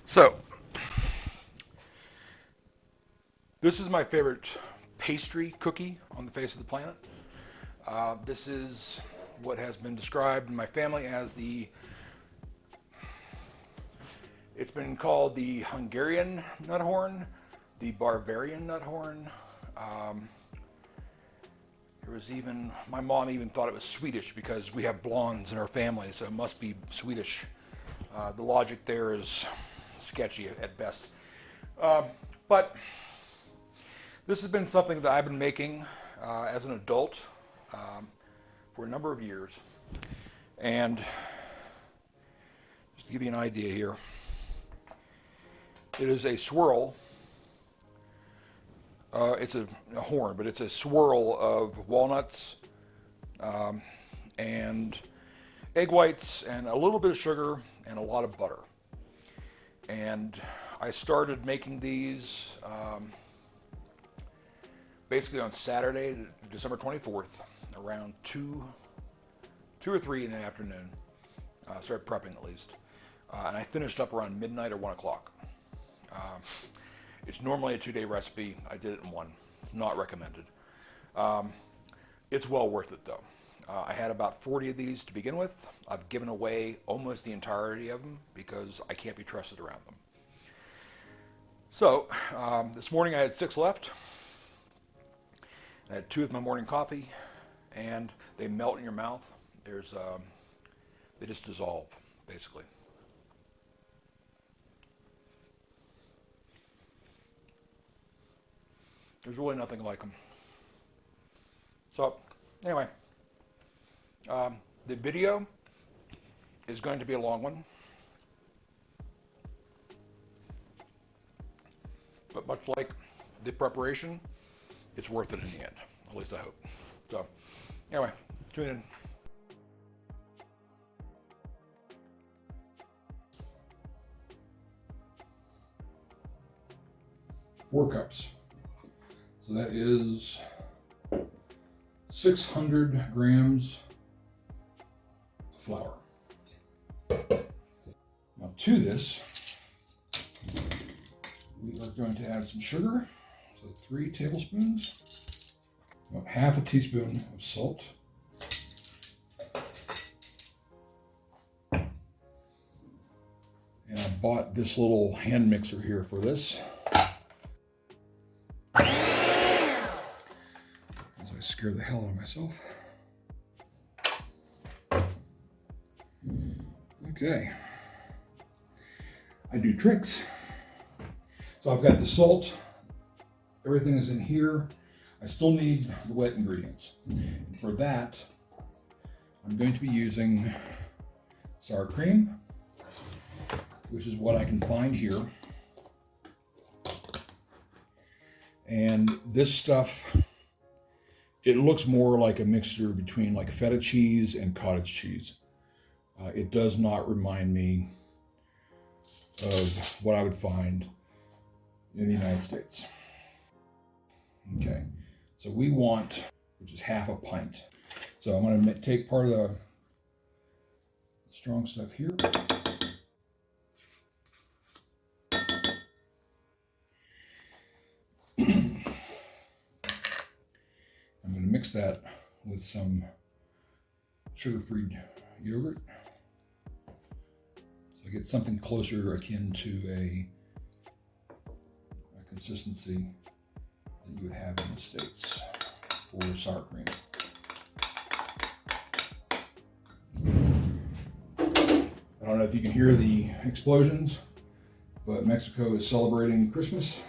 So, this is my favorite pastry cookie on the face of the planet. This is what has been described in my family as it's been called the Hungarian nuthorn, the Bavarian nuthorn. My mom even thought it was Swedish because we have blondes in our family, so it must be Swedish. The logic there is sketchy at best. But this has been something that I've been making as an adult for a number of years. And just to give you an idea here, it is a swirl. It's a horn, but it's a swirl of walnuts and egg whites and a little bit of sugar and a lot of butter. And I started making these basically on Saturday, December 24th, around 2 or 3 in the afternoon. Started prepping at least. And I finished up around midnight or 1 o'clock. It's normally a 2-day recipe. I did it in one. It's not recommended. It's well worth it though. I had about 40 of these to begin with. I've given away almost the entirety of them because I can't be trusted around them. So this morning I had 6 left. I had 2 with my morning coffee, and they melt in your mouth. They just dissolve, basically. There's really nothing like them. So, anyway, the video is going to be a long one, but much like the preparation, it's worth it in the end. At least I hope. So, anyway, tune in. Four cups. So that is 600 grams of flour. Now to this, we are going to add some sugar. So 3 tablespoons, about half a teaspoon of salt, and I bought this little hand mixer here for this. Scare the hell out of myself. Okay. I do tricks. So I've got the salt. Everything is in here. I still need the wet ingredients. And for that, I'm going to be using sour cream, which is what I can find here. And this stuff, it looks more like a mixture between like feta cheese and cottage cheese. It does not remind me of what I would find in the United States. Okay, so we want, which is half a pint. So I'm going to take part of the strong stuff here. Mix that with some sugar-free yogurt, so I get something closer akin to a consistency that you would have in the States for sour cream. I don't know if you can hear the explosions, but Mexico is celebrating Christmas.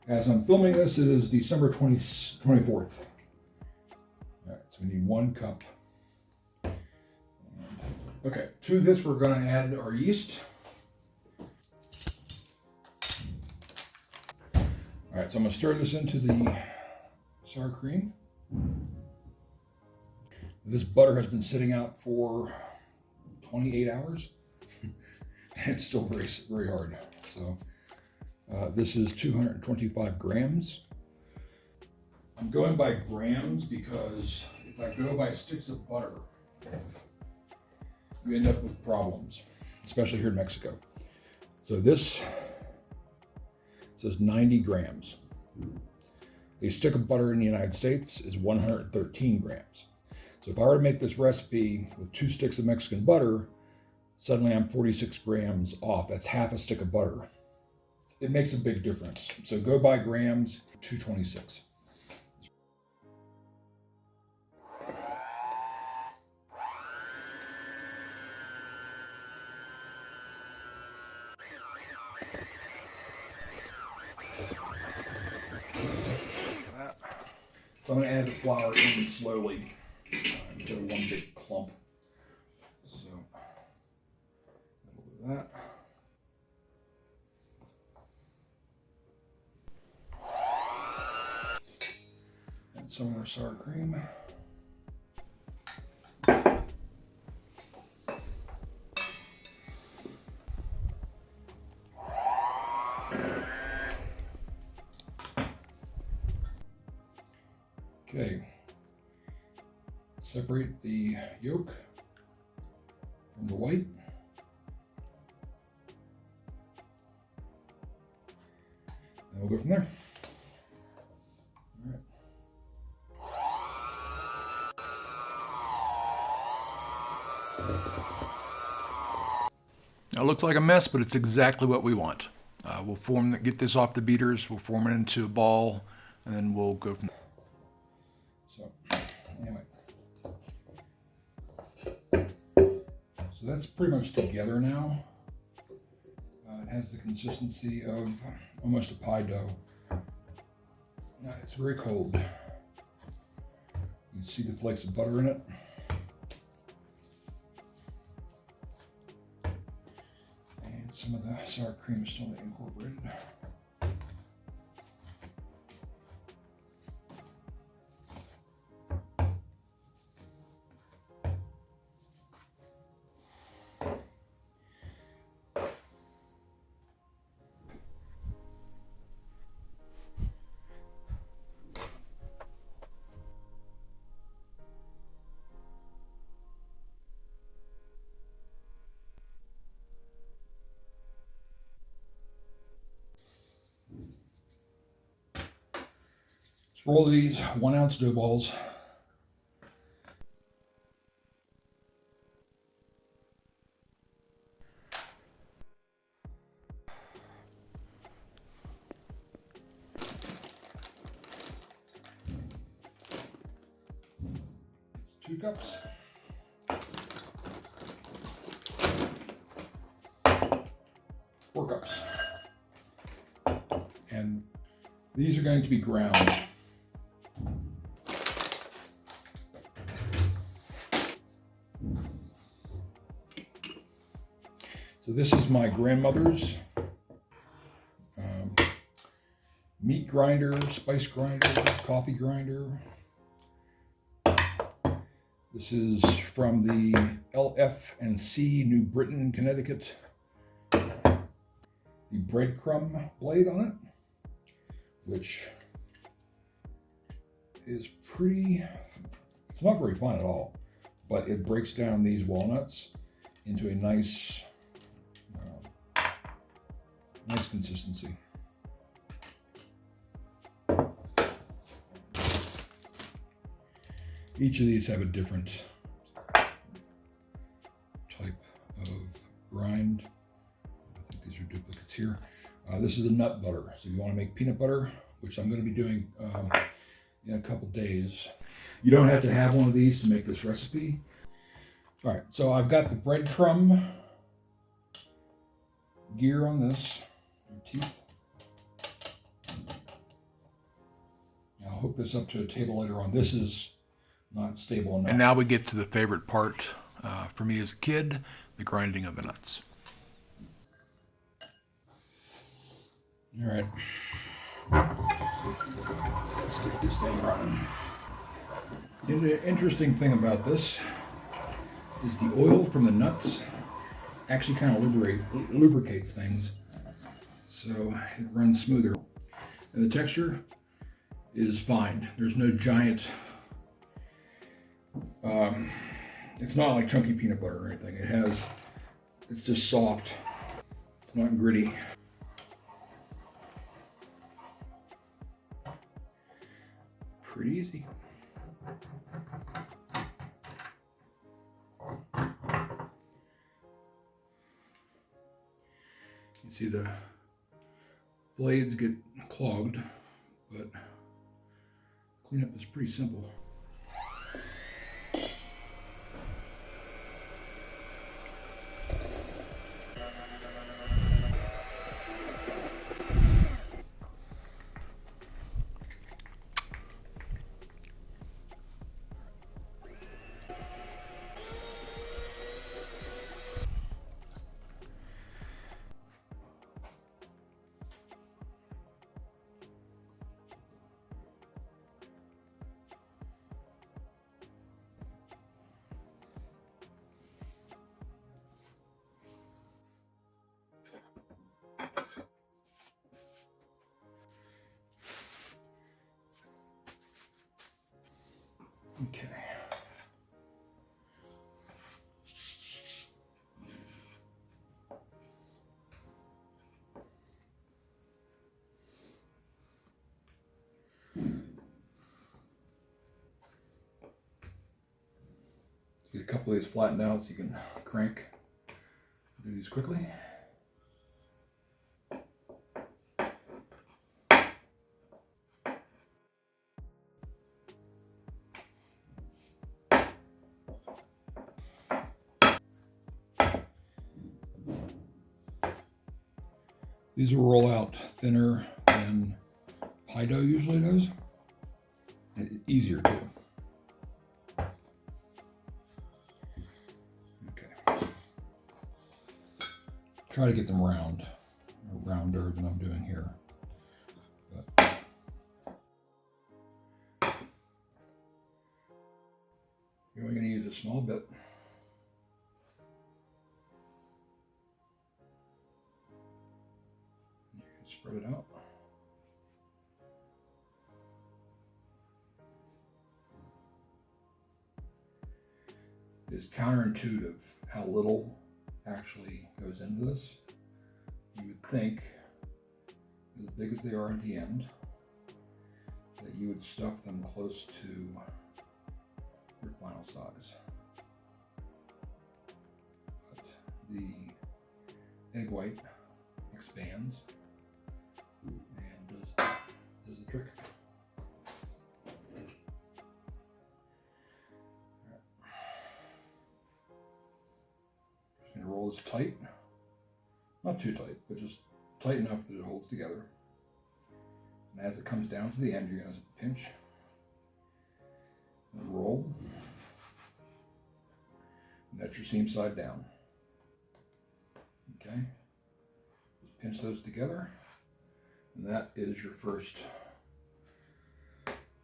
As I'm filming this, it is December 24th. All right, so we need 1 cup. Okay, to this we're going to add our yeast. All right, so I'm going to stir this into the sour cream. This butter has been sitting out for 28 hours. It's still very, very hard. So. This is 225 grams. I'm going by grams because if I go by sticks of butter, you end up with problems, especially here in Mexico. So this says 90 grams. A stick of butter in the United States is 113 grams. So if I were to make this recipe with 2 sticks of Mexican butter, suddenly I'm 46 grams off. That's half a stick of butter. It makes a big difference. So go by grams, 226. So I'm going to add the flour in slowly instead of one big clump. So a little bit of that. And some of our sour cream. Okay, separate the yolk from the white. And we'll go from there. All right. Now it looks like a mess, but it's exactly what we want. We'll get this off the beaters, we'll form it into a ball, and then we'll go from there. So, anyway. So that's pretty much together now. It has the consistency of almost a pie dough. It's very cold. You can see the flakes of butter in it. And some of the sour cream is still incorporated. Roll these 1 ounce dough balls. Two cups. Four cups. And these are going to be ground. So this is my grandmother's meat grinder, spice grinder, coffee grinder. This is from the LF&C, New Britain, Connecticut. The breadcrumb blade on it, which is pretty, it's not very fine at all, but it breaks down these walnuts into a nice consistency. Each of these have a different type of grind. I think these are duplicates here. This is a nut butter. So if you want to make peanut butter, which I'm going to be doing in a couple days, you don't have to have one of these to make this recipe. All right, so I've got the breadcrumb gear on this. Teeth. I'll hook this up to a table later on. This is not stable enough. And now we get to the favorite part for me as a kid, the grinding of the nuts. All right. Let's get this thing running. The interesting thing about this is the oil from the nuts actually kind of lubricates things. So it runs smoother. And the texture is fine. There's no giant, it's not like chunky peanut butter or anything. It's just soft. It's not gritty. Pretty easy. You see the blades get clogged, but cleanup is pretty simple. Okay. Get a couple of these flattened out so you can crank. Do these quickly. These will roll out thinner than pie dough usually does. And easier too. Okay. Try to get them round, or rounder than I'm doing here. But you're only going to use a small bit. Spread it out. It's counterintuitive how little actually goes into this. You would think, as big as they are at the end, that you would stuff them close to your final size. But the egg white expands and does the trick. Just going to roll this tight. Not too tight, but just tight enough that it holds together. And as it comes down to the end, you're going to pinch and roll. And that's your seam side down. Okay? Just pinch those together. And that is your first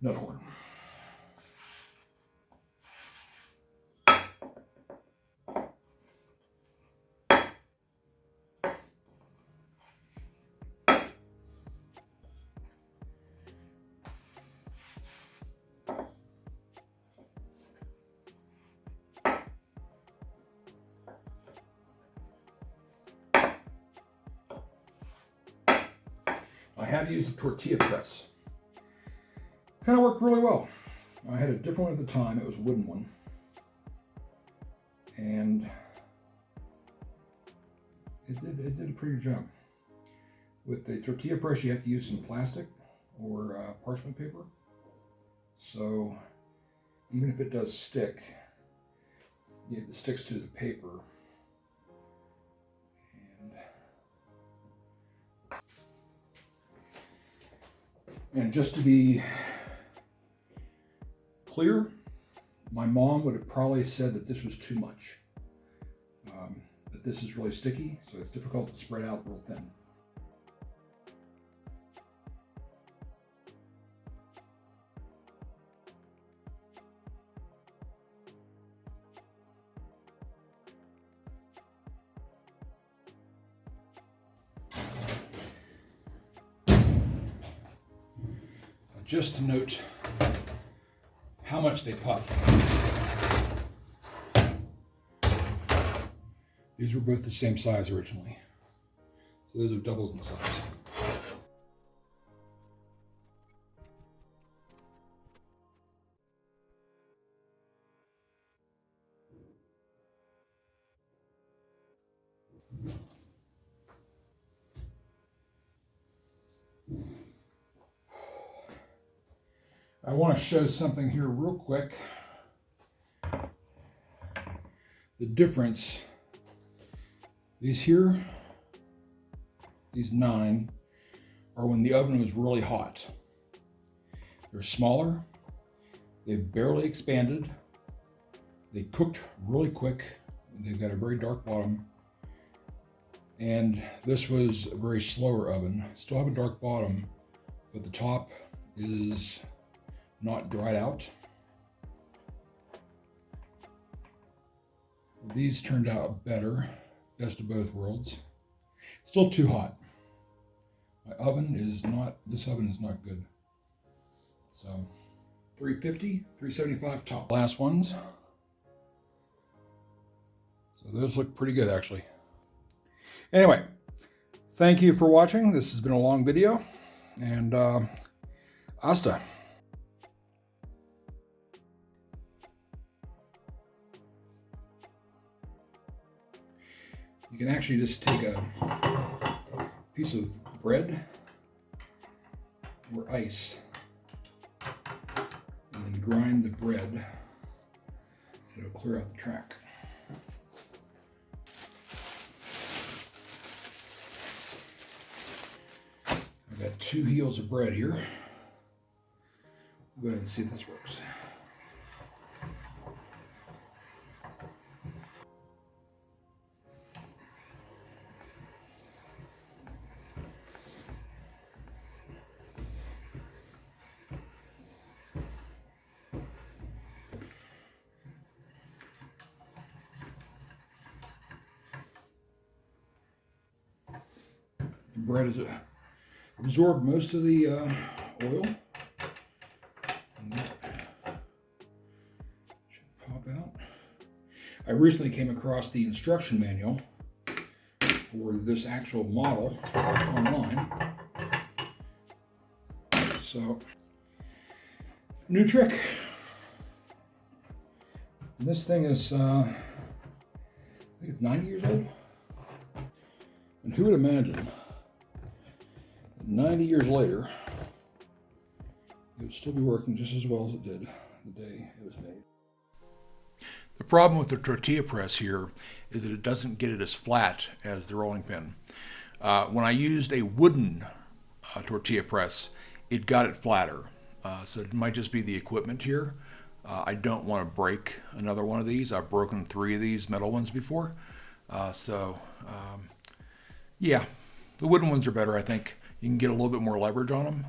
nut horn. I have used the tortilla press. Kind of worked really well. I had a different one at the time. It was a wooden one. And it did a pretty good job. With the tortilla press, you have to use some plastic or parchment paper. So even if it does stick, it sticks to the paper. And just to be clear, my mom would have probably said that this was too much. But this is really sticky, so it's difficult to spread out real thin. Just to note how much they puff. These were both the same size originally. So those have doubled in size. I want to show something here real quick. The difference, these 9, are when the oven was really hot. They're smaller, they've barely expanded, they cooked really quick, they've got a very dark bottom, and this was a very slower oven. Still have a dark bottom, but the top is not dried out. These turned out better, best of both worlds. Still too hot. This oven is not good. So 350, 375 top. Last ones. So those look pretty good actually. Anyway, thank you for watching. This has been a long video, and hasta. You can actually just take a piece of bread or ice and then grind the bread. It'll clear out the track. I've got 2 heels of bread here. Go ahead and see if this works. The bread has absorbed most of the oil. And that should pop out. I recently came across the instruction manual for this actual model online. So, new trick. And this thing is, I think it's 90 years old. And who would imagine that 90 years later, it would still be working just as well as it did the day it was made. The problem with the tortilla press here is that it doesn't get it as flat as the rolling pin. When I used a wooden tortilla press, it got it flatter. So it might just be the equipment here. I don't want to break another one of these. I've broken 3 of these metal ones before. Yeah, the wooden ones are better, I think. You can get a little bit more leverage on them.